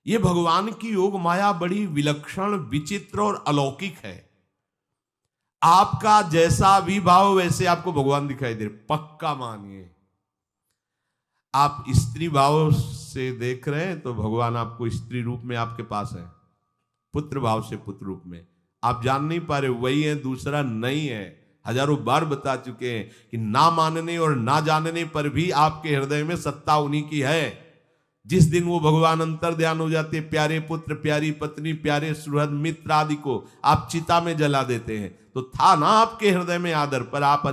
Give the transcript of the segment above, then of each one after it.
ये भगवान की योग माया बड़ी विलक्षण, विचित्र और अलौकिक है। आपका जैसा भी भाव वैसे आपको भगवान दिखाई दे रहे, पक्का मानिए। आप स्त्री भाव से देख रहे हैं तो भगवान आपको स्त्री रूप में आपके पास है, पुत्र भाव से पुत्र रूप में। आप जान नहीं पा रहे, वही है, दूसरा नहीं है। हजारों बार बता चुके हैं कि ना मानने और ना जानने पर भी आपके हृदय में सत्ता उन्हीं की है। जिस दिन वो भगवान अंतर ध्यान हो जाते, प्यारे पुत्र, प्यारी पत्नी, प्यारे सुहृद मित्र आदि को आप चिता में जला देते हैं, तो था ना आपके हृदय में आदर, पर आप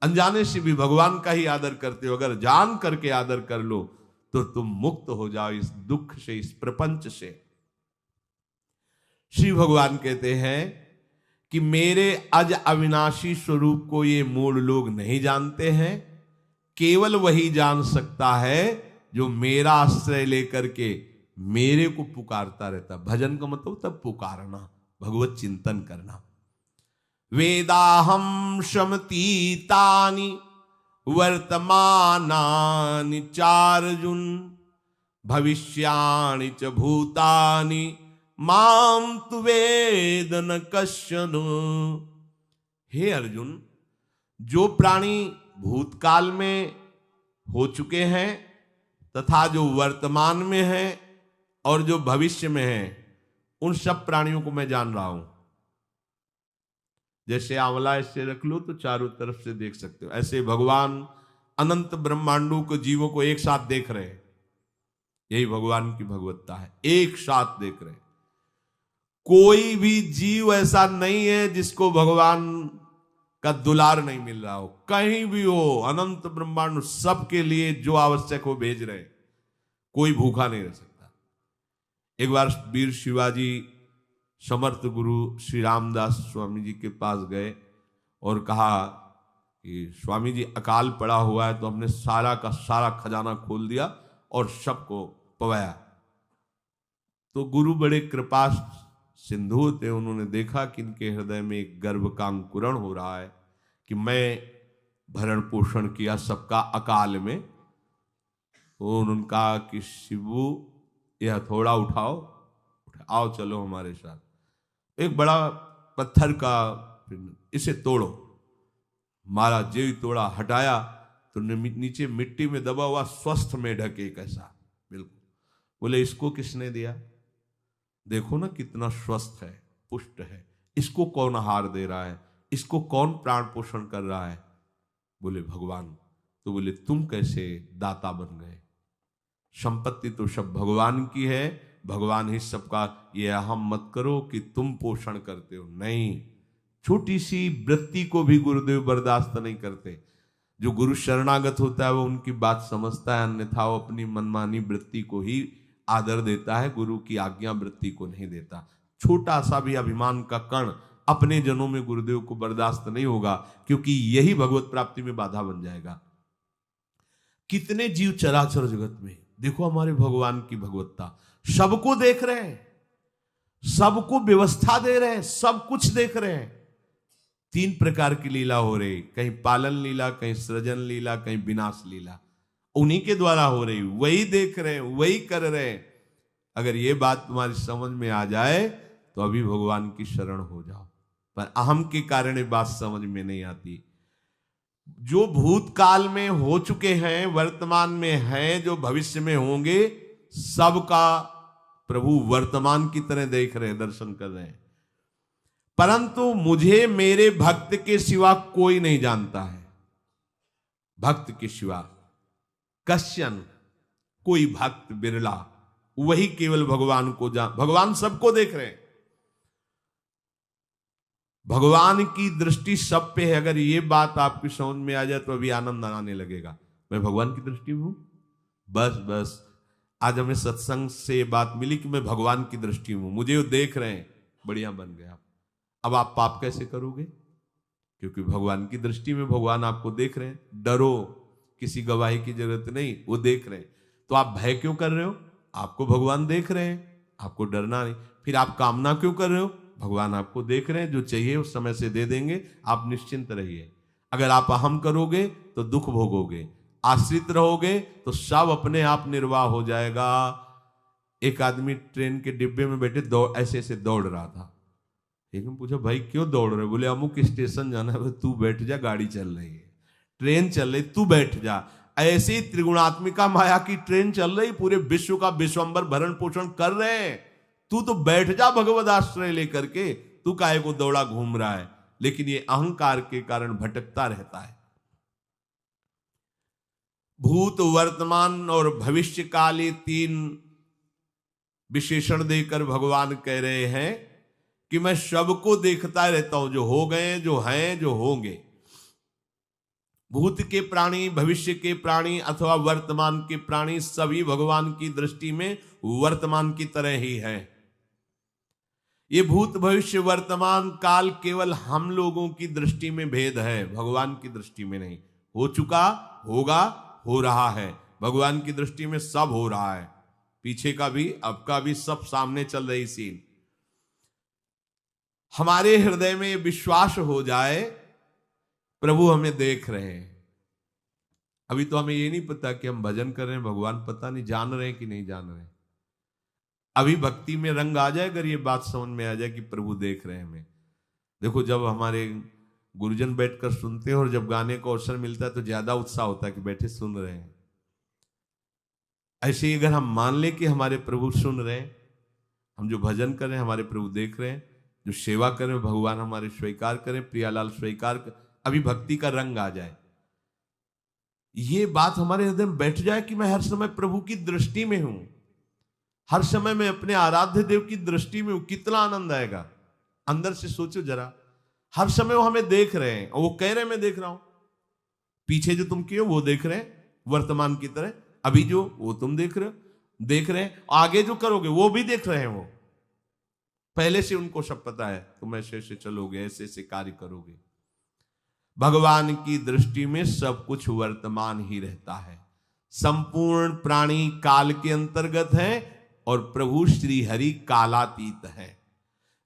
अनजाने से भी भगवान का ही आदर करते हो। अगर जान करके आदर कर लो तो तुम मुक्त हो जाओ इस दुख से, इस प्रपंच से। श्री भगवान कहते हैं कि मेरे अज अविनाशी स्वरूप को ये मूढ़ लोग नहीं जानते हैं। केवल वही जान सकता है जो मेरा आश्रय लेकर के मेरे को पुकारता रहता। भजन का मतलब तब पुकारना, भगवत चिंतन करना। वेदाहम शमतीतानि वर्तमानानि चार्जुन भविष्याणि च भूतानि माम तु वेद न कश्चन। हे अर्जुन, जो प्राणी भूतकाल में हो चुके हैं तथा जो वर्तमान में है और जो भविष्य में है, उन सब प्राणियों को मैं जान रहा हूं। जैसे आंवला ऐसे रख लो तो चारों तरफ से देख सकते हो, ऐसे भगवान अनंत ब्रह्मांडों को, जीवों को एक साथ देख रहे हैं। यही भगवान की भगवत्ता है, एक साथ देख रहे हैं। कोई भी जीव ऐसा नहीं है जिसको भगवान का दुलार नहीं मिल रहा हो। कहीं भी हो, अनंत ब्रह्मांड सबके लिए जो आवश्यक हो भेज रहे। कोई भूखा नहीं रह सकता। एक बार वीर शिवाजी समर्थ गुरु श्री रामदास स्वामी जी के पास गए और कहा कि स्वामी जी, अकाल पड़ा हुआ है तो हमने सारा का सारा खजाना खोल दिया और सबको पवाया। तो गुरु बड़े कृपा सिंधु थे, उन्होंने देखा कि इनके हृदय में एक गर्व का अंकुरण हो रहा है कि मैं भरण पोषण किया सबका अकाल में। तो उन्होंने कहा कि शिवू, यह हथौड़ा उठाओ, आओ चलो हमारे साथ। एक बड़ा पत्थर का, इसे तोड़ो। महाराज जी तोड़ा, हटाया तो नीचे मिट्टी में दबा हुआ स्वस्थ में ढके कैसा, बिल्कुल। बोले इसको किसने दिया? देखो ना कितना स्वस्थ है, पुष्ट है। इसको कौन आहार दे रहा है? इसको कौन प्राण पोषण कर रहा है? बोले भगवान। तो बोले तुम कैसे दाता बन गए? संपत्ति तो सब भगवान की है, भगवान ही सबका। ये अहम मत करो कि तुम पोषण करते हो, नहीं। छोटी सी वृत्ति को भी गुरुदेव बर्दाश्त नहीं करते। जो गुरु शरणागत होता है वो उनकी बात समझता है, अन्यथा वो अपनी मनमानी वृत्ति को ही आदर देता है, गुरु की आज्ञा वृत्ति को नहीं देता। छोटा सा भी अभिमान का कण अपने जनों में गुरुदेव को बर्दाश्त नहीं होगा, क्योंकि यही भगवत प्राप्ति में बाधा बन जाएगा। कितने जीव चराचर जगत में, देखो हमारे भगवान की भगवत्ता, सबको देख रहे हैं, सबको व्यवस्था दे रहे हैं, सब कुछ देख रहे हैं। 3 प्रकार की लीला हो रही, कहीं पालन लीला, कहीं सृजन लीला, कहीं विनाश लीला। उन्हीं के द्वारा हो रही, वही देख रहे हैं, वही कर रहे हैं। अगर ये बात तुम्हारी समझ में आ जाए तो अभी भगवान की शरण हो जाओ। पर अहम के कारण ये बात समझ में नहीं आती। जो भूतकाल में हो चुके हैं, वर्तमान में हैं, जो भविष्य में होंगे, सबका प्रभु वर्तमान की तरह देख रहे हैं, दर्शन कर रहे हैं। परंतु मुझे मेरे भक्त के सिवा कोई नहीं जानता है। भक्त के सिवा कश्यन, कोई भक्त बिरला, वही केवल भगवान को भगवान सबको देख रहे हैं। भगवान की दृष्टि सब पे है। अगर ये बात आपकी समझ में आ जाए तो अभी आनंद आने लगेगा। मैं भगवान की दृष्टि में हूं, बस आज हमें सत्संग से बात मिली कि मैं भगवान की दृष्टि में हूं, मुझे वो देख रहे हैं, बढ़िया बन गया। अब आप पाप कैसे करोगे? क्योंकि भगवान की दृष्टि में भगवान आपको देख रहे हैं। डरो, किसी गवाही की जरूरत नहीं, वो देख रहे हैं। तो आप भय क्यों कर रहे हो? आपको भगवान देख रहे हैं, आपको डरना नहीं। फिर आप कामना क्यों कर रहे हो? भगवान आपको देख रहे हैं, जो चाहिए उस समय से दे देंगे, आप निश्चिंत रहिए। अगर आप अहम करोगे तो दुख भोगोगे, आश्रित रहोगे तो सब अपने आप निर्वाह हो जाएगा। एक आदमी ट्रेन के डिब्बे में बैठे दौड़ ऐसे ऐसे दौड़ रहा था। एक ने पूछा भाई क्यों दौड़ रहे? बोले अमुक स्टेशन जाना है। तू बैठ जा, गाड़ी चल रही है, ट्रेन चल रही, तू बैठ जा। ऐसी त्रिगुणात्मिका माया की ट्रेन चल रही, पूरे विश्व का विश्वंबर भरण पोषण कर रहे हैं, तू तो बैठ जा भगवद आश्रय लेकर के, तू काहे को दौड़ा घूम रहा है? लेकिन ये अहंकार के कारण भटकता रहता है। भूत, वर्तमान और भविष्य काल, ये 3 विशेषण देकर भगवान कह रहे हैं कि मैं सबको देखता रहता हूं, जो हो गए, जो हैं, जो होंगे। भूत के प्राणी, भविष्य के प्राणी अथवा वर्तमान के प्राणी सभी भगवान की दृष्टि में वर्तमान की तरह ही है। ये भूत, भविष्य, वर्तमान काल केवल हम लोगों की दृष्टि में भेद है, भगवान की दृष्टि में नहीं। हो चुका, होगा, हो रहा है, भगवान की दृष्टि में सब हो रहा है, पीछे का भी, अब का भी, सब सामने चल रही सीन। हमारे हृदय में विश्वास हो जाए प्रभु हमें देख रहे हैं। अभी तो हमें ये नहीं पता कि हम भजन कर रहे हैं, भगवान पता नहीं जान रहे हैं कि नहीं जान रहे हैं। अभी भक्ति में रंग आ जाए, अगर ये बात समझ में आ जाए कि प्रभु देख रहे हैं हमें। देखो जब हमारे गुरुजन बैठकर सुनते हैं और जब गाने को अवसर मिलता है तो ज्यादा उत्साह होता है कि बैठे सुन रहे हैं। ऐसे ही अगर हम मान ले कि हमारे प्रभु सुन रहे हैं, हम जो भजन कर रहे हैं हमारे प्रभु देख रहे हैं, जो सेवा कर रहे हैं भगवान हमारे स्वीकार करें, प्रियालाल स्वीकार कर, अभी भक्ति का रंग आ जाए, ये बात हमारे हृदय में बैठ जाए कि मैं हर समय प्रभु की दृष्टि में हूं, हर समय मैं अपने आराध्य देव की दृष्टि में हूं, कितना आनंद आएगा। अंदर से सोचो जरा, हर समय वो हमें देख रहे हैं और वो कह रहे हैं मैं देख रहा हूं। पीछे जो तुम किए वो देख रहे हैं वर्तमान की तरह, अभी जो वो तुम देख रहे हो, देख रहे हैं, आगे जो करोगे वो भी देख रहे हैं। वो पहले से उनको सब पता है, तुम ऐसे ऐसे चलोगे, ऐसे ऐसे कार्य करोगे। भगवान की दृष्टि में सब कुछ वर्तमान ही रहता है। संपूर्ण प्राणी काल के अंतर्गत है और प्रभु श्री हरि कालातीत है।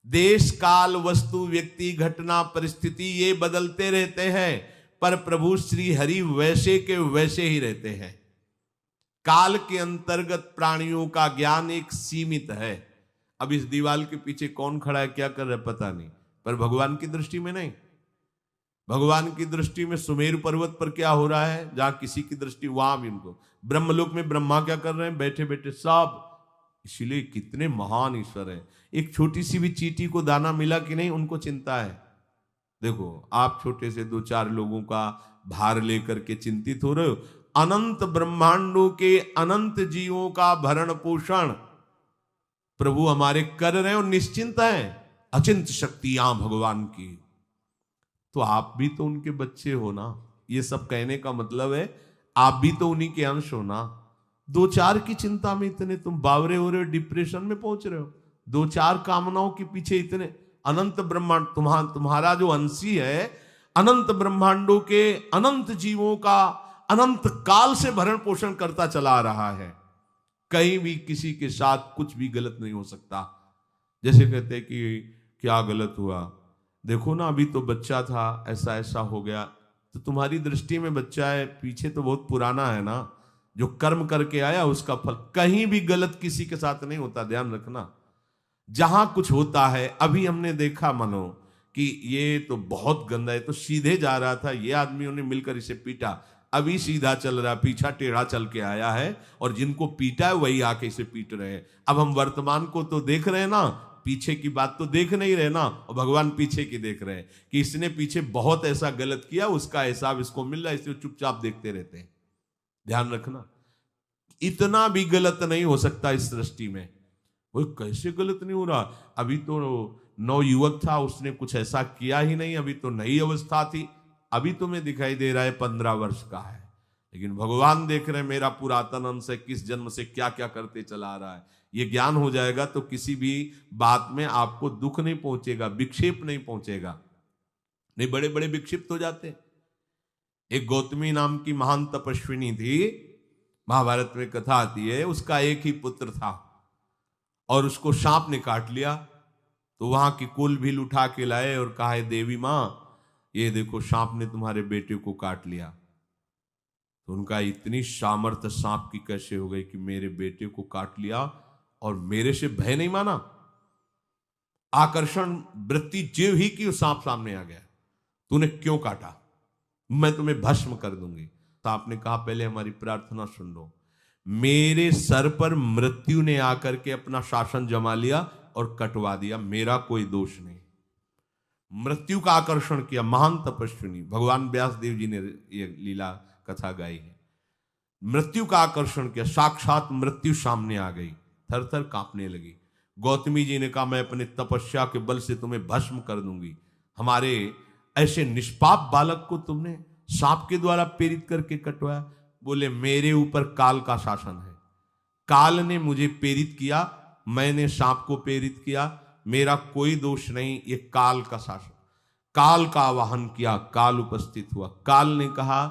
देश काल, वस्तु, व्यक्ति, घटना, परिस्थिति ये बदलते रहते हैं, पर प्रभु श्री हरि वैसे के वैसे ही रहते हैं। काल के अंतर्गत प्राणियों का ज्ञान एक सीमित है। अब इस दीवार के पीछे कौन खड़ा है, क्या कर रहा है पता नहीं, पर भगवान की दृष्टि में नहीं। भगवान की दृष्टि में सुमेरु पर्वत पर क्या हो रहा है, जहां किसी की दृष्टि, वहां भी उनको, ब्रह्मलोक में ब्रह्मा क्या कर रहे हैं, बैठे बैठे सब। इसलिए कितने महान ईश्वर हैं। एक छोटी सी भी चींटी को दाना मिला कि नहीं, उनको चिंता है। देखो आप छोटे से 2-4 लोगों का भार लेकर के चिंतित हो रहे हो, अनंत ब्रह्मांडों के अनंत जीवों का भरण पोषण प्रभु हमारे कर रहे हैं और निश्चिंत है। अचिंत शक्तियां भगवान की, तो आप भी तो उनके बच्चे हो ना। ये सब कहने का मतलब है आप भी तो उन्हीं के अंश हो ना। 2-4 की चिंता में इतने तुम बावरे हो रहे हो, डिप्रेशन में पहुंच रहे हो, 2-4 कामनाओं के पीछे इतने। अनंत ब्रह्मांड तुम्हारा जो अंशी है, अनंत ब्रह्मांडों के अनंत जीवों का अनंत काल से भरण पोषण करता चला आ रहा है। कहीं भी किसी के साथ कुछ भी गलत नहीं हो सकता। जैसे कहते हैं कि क्या गलत हुआ, देखो ना अभी तो बच्चा था, ऐसा ऐसा हो गया, तो तुम्हारी दृष्टि में बच्चा है, पीछे तो बहुत पुराना है ना, जो कर्म करके आया उसका फल। कहीं भी गलत किसी के साथ नहीं होता, ध्यान रखना। जहां कुछ होता है, अभी हमने देखा मानो कि ये तो बहुत गंदा है, तो सीधे जा रहा था, ये आदमियों ने मिलकर इसे पीटा, अभी सीधा चल रहा, पीछा टेढ़ा चल के आया है, और जिनको पीटा है वही आके इसे पीट रहे हैं। अब हम वर्तमान को तो देख रहे हैं ना, पीछे की बात तो देख नहीं रहे ना, और भगवान पीछे की देख रहे हैं कि इसने पीछे बहुत ऐसा गलत किया, उसका हिसाब इसको मिल रहा है, इसलिए चुपचाप देखते रहते हैं। ध्यान रखना, इतना भी गलत नहीं हो सकता इस सृष्टि में। वो कैसे गलत नहीं हो रहा, अभी तो नवयुवक था, उसने कुछ ऐसा किया ही नहीं, अभी तो नई अवस्था थी, अभी तुम्हें दिखाई दे रहा है 15 वर्ष का है, लेकिन भगवान देख रहे हैं मेरा पुरातन अंश है, किस जन्म से क्या क्या करते चला आ रहा है। ये ज्ञान हो जाएगा तो किसी भी बात में आपको दुख नहीं पहुंचेगा, विक्षेप नहीं पहुंचेगा। नहीं बड़े बड़े विक्षिप्त हो जाते। एक गौतमी नाम की महान तपस्विनी थी, महाभारत में कथा आती है, उसका एक ही पुत्र था और उसको सांप ने काट लिया। तो वहां की कुल भील उठा के लाए और कहा है देवी मां, ये देखो सांप ने तुम्हारे बेटे को काट लिया। तो उनका इतनी सामर्थ्य सांप की कैसे हो गई कि मेरे बेटे को काट लिया और मेरे से भय नहीं माना। आकर्षण वृत्ति जीव ही की सांप सामने आ गया, तूने क्यों काटा, मैं तुम्हें भस्म कर दूंगी। सांप ने कहा पहले हमारी प्रार्थना सुन लो। मेरे सर पर मृत्यु ने आकर के अपना शासन जमा लिया और कटवा दिया, मेरा कोई दोष नहीं। मृत्यु का आकर्षण किया, महान तपस्विनी भगवान व्यास देव जी ने ये लीला कथा गाई है। मृत्यु का आकर्षण किया, साक्षात मृत्यु सामने आ गई, थर थर कांपने लगी। गौतमी जी ने कहा मैं अपने तपस्या के बल से तुम्हें भस्म कर दूंगी। हमारे ऐसे निष्पाप बालक को तुमने सांप के द्वारा प्रेरित करके कटवाया। बोले मेरे ऊपर काल का शासन है, काल ने मुझे प्रेरित किया, मैंने सांप को प्रेरित किया, मेरा कोई दोष नहीं, ये काल का शासन। काल का आवाहन किया, काल उपस्थित हुआ। काल ने कहा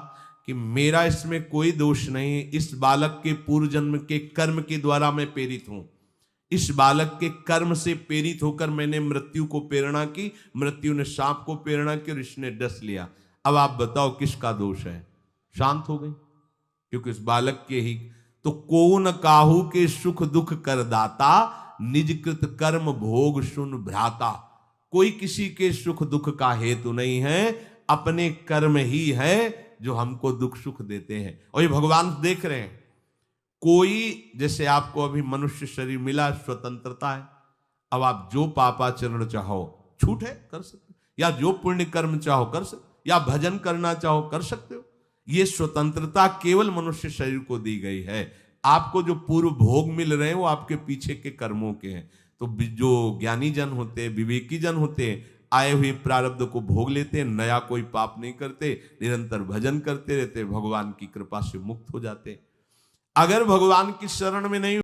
कि मेरा इसमें कोई दोष नहीं, इस बालक के पूर्व जन्म के कर्म के द्वारा मैं प्रेरित हूं। इस बालक के कर्म से प्रेरित होकर मैंने मृत्यु को प्रेरणा की, मृत्यु ने सांप को प्रेरणा की और इसने डस लिया। अब आप बताओ किसका दोष है? शांत हो गई, क्योंकि इस बालक के ही तो कौन काहू के सुख दुख कर दाता, निज कृत कर्म भोग सुन भ्राता। कोई किसी के सुख दुख का हेतु नहीं है, अपने कर्म ही है जो हमको दुख सुख देते हैं। और ये भगवान देख रहे हैं। कोई जैसे आपको अभी मनुष्य शरीर मिला, स्वतंत्रता है, अब आप जो पापाचरण चाहो छूट है कर सकते, या जो पुण्य कर्म चाहो कर सकते, या भजन करना चाहो कर सकते हो। ये स्वतंत्रता केवल मनुष्य शरीर को दी गई है। आपको जो पूर्व भोग मिल रहे हैं वो आपके पीछे के कर्मों के हैं। तो जो ज्ञानी जन होते हैं, विवेकी जन होते हैं, आए हुए प्रारब्ध को भोग लेते हैं, नया कोई पाप नहीं करते, निरंतर भजन करते रहते, भगवान की कृपा से मुक्त हो जाते। अगर भगवान की शरण में नहीं